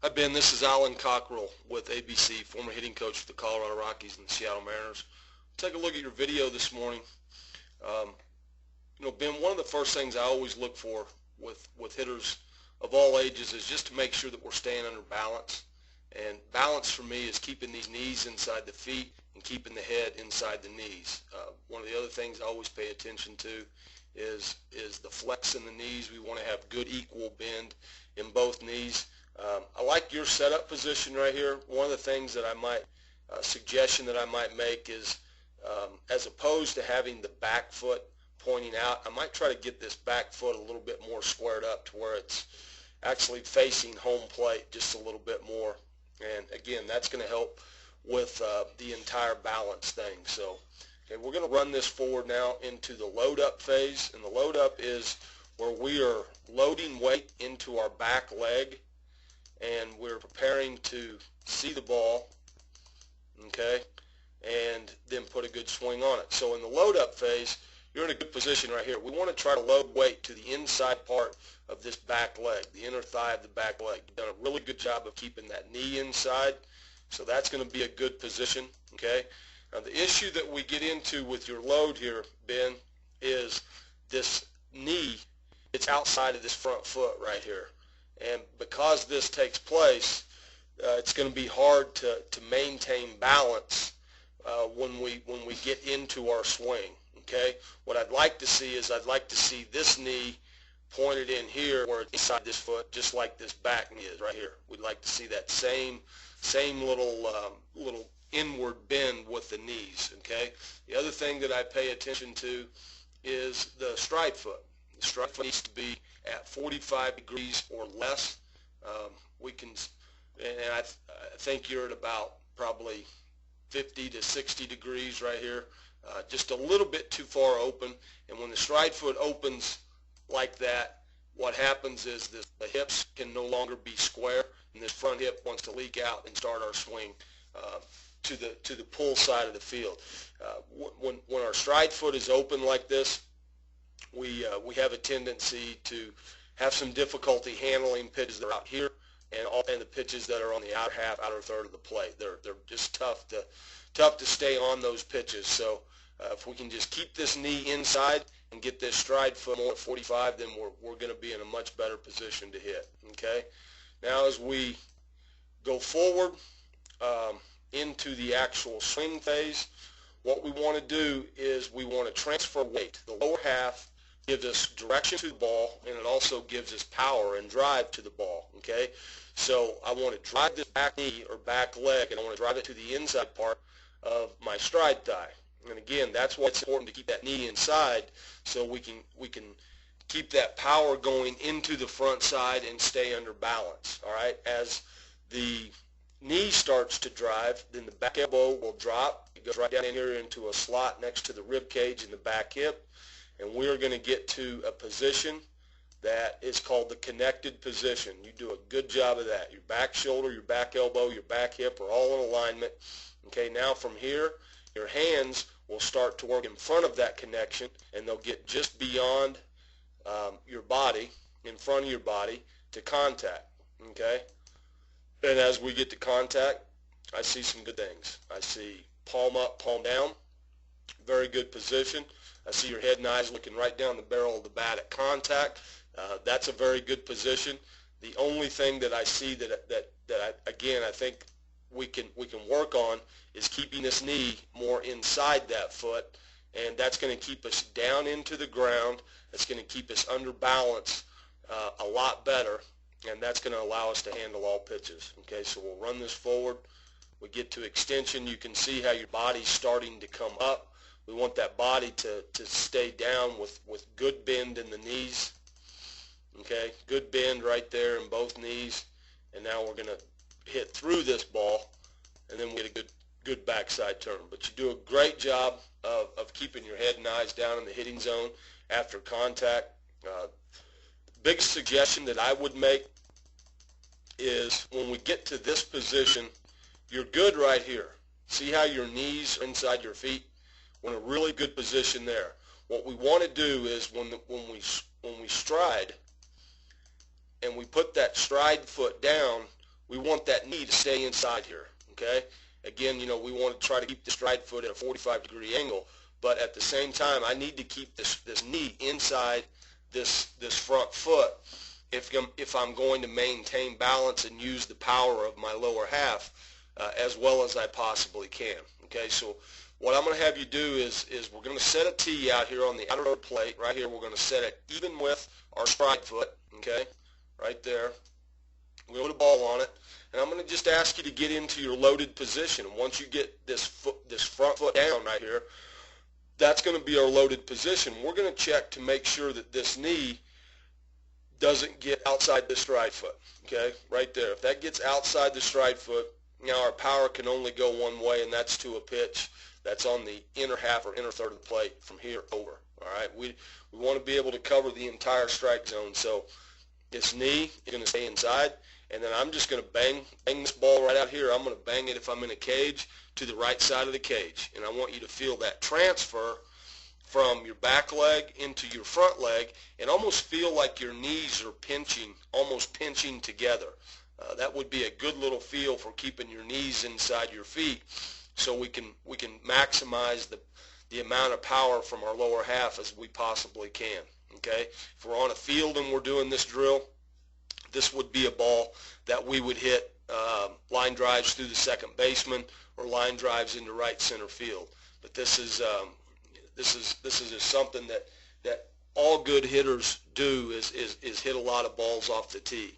Hi Ben, this is Alan Cockrell with ABC, former hitting coach for the Colorado Rockies and the Seattle Mariners. Take a look at your video this morning. Ben, one of the first things I always look for with hitters of all ages is just to make sure that we're staying under balance. And balance for me is keeping these knees inside the feet and keeping the head inside the knees. One of the other things I always pay attention to is the flex in the knees. We want to have good equal bend in both knees. I like your setup position right here. One of the things that I might, suggestion that I might make is, as opposed to having the back foot pointing out, I might try to get this back foot a little bit more squared up to where it's actually facing home plate just a little bit more. And again, that's going to help with the entire balance thing. So, okay, we're going to run this forward now into the load up phase. And the load up is where we are loading weight into our back leg, and we're preparing to see the ball, okay, and then put a good swing on it. So in the load up phase, you're in a good position right here. We want to try to load weight to the inside part of this back leg, the inner thigh of the back leg. You've done a really good job of keeping that knee inside, so that's going to be a good position, okay. Now the issue that we get into with your load here, Ben, is this knee, it's outside of this front foot right here. And because this takes place, it's going to be hard to maintain balance when we get into our swing. Okay, what I'd like to see is I'd like to see this knee pointed in here where it's inside this foot, just like this back knee is right here. We'd like to see that same little inward bend with the knees. Okay. The other thing that I pay attention to is the stride foot. The stride foot needs to be at 45 degrees or less. I think you're at about probably 50 to 60 degrees right here, just a little bit too far open. And when the stride foot opens like that, what happens is the hips can no longer be square, and this front hip wants to leak out and start our swing to the pull side of the field. When our stride foot is open like this, we have a tendency to have some difficulty handling pitches that are out here and the pitches that are on the outer third of the plate. They're just tough to stay on those pitches. So if we can just keep this knee inside and get this stride foot more at 45, then we're going to be in a much better position to hit. Okay. Now as we go forward into the actual swing phase, what we want to do is we want to transfer weight. The lower half gives us direction to the ball, and it also gives us power and drive to the ball, okay? So I want to drive this back knee or back leg, and I want to drive it to the inside part of my stride thigh. And again, that's why it's important to keep that knee inside, so we can keep that power going into the front side and stay under balance, all right? As the knee starts to drive, then the back elbow will drop. It goes right down in here into a slot next to the rib cage and the back hip. And we're going to get to a position that is called the connected position. You do a good job of that. Your back shoulder, your back elbow, your back hip are all in alignment. Okay, now from here, your hands will start to work in front of that connection, and they'll get just beyond your body, in front of your body, to contact. Okay? And as we get to contact, I see some good things. I see palm up, palm down, very good position. I see your head and eyes looking right down the barrel of the bat at contact. That's a very good position. The only thing that I see I think we can work on is keeping this knee more inside that foot, and that's going to keep us down into the ground. That's going to keep us under balance a lot better, and that's going to allow us to handle all pitches. Okay, so we'll run this forward. We get to extension. You can see how your body's starting to come up. We want that body to stay down with good bend in the knees. Okay, good bend right there in both knees. And now we're going to hit through this ball, and then we get a good backside turn. But you do a great job of keeping your head and eyes down in the hitting zone after contact. Big suggestion that I would make is when we get to this position, you're good right here. See how your knees are inside your feet? We're in a really good position there. What we want to do is when we stride and we put that stride foot down, we want that knee to stay inside here, okay? Again, you know, we want to try to keep the stride foot at a 45-degree angle, but at the same time, I need to keep this knee inside this front foot if I'm going to maintain balance and use the power of my lower half as well as I possibly can. Okay, so what I'm going to have you do is we're going to set a tee out here on the outer plate. Right here, we're going to set it even with our stride foot, okay, right there. We're going to put a ball on it, and I'm going to just ask you to get into your loaded position. And once you get this front foot down right here, that's going to be our loaded position. We're going to check to make sure that this knee doesn't get outside the stride foot, okay, right there. If that gets outside the stride foot, now our power can only go one way, and that's to a pitch that's on the inner half or inner third of the plate from here over, all right? We want to be able to cover the entire strike zone, so this knee is going to stay inside, and then I'm just going to bang this ball right out here. I'm going to bang it if I'm in a cage to the right side of the cage, and I want you to feel that transfer from your back leg into your front leg and almost feel like your knees are almost pinching together. That would be a good little feel for keeping your knees inside your feet, so we can maximize the amount of power from our lower half as we possibly can. Okay, if we're on a field and we're doing this drill, this would be a ball that we would hit line drives through the second baseman or line drives into right center field. But this is just something that all good hitters do is hit a lot of balls off the tee.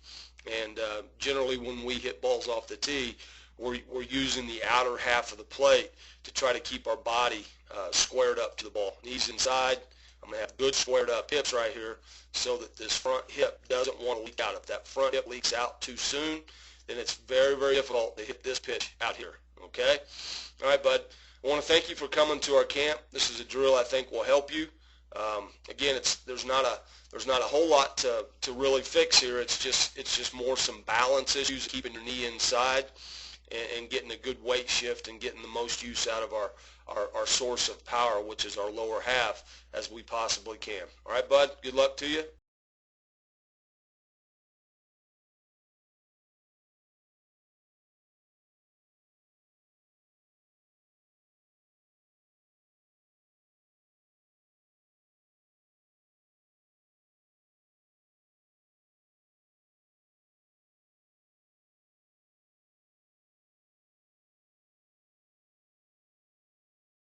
And generally when we hit balls off the tee, we're using the outer half of the plate to try to keep our body squared up to the ball. Knees inside. I'm going to have good squared up hips right here so that this front hip doesn't want to leak out. If that front hip leaks out too soon, then it's very, very difficult to hit this pitch out here. Okay? All right, bud. I want to thank you for coming to our camp. This is a drill I think will help you. Again, there's not a whole lot to really fix here. It's just more some balance issues, keeping your knee inside and getting a good weight shift and getting the most use out of our source of power, which is our lower half, as we possibly can. All right, bud, good luck to you.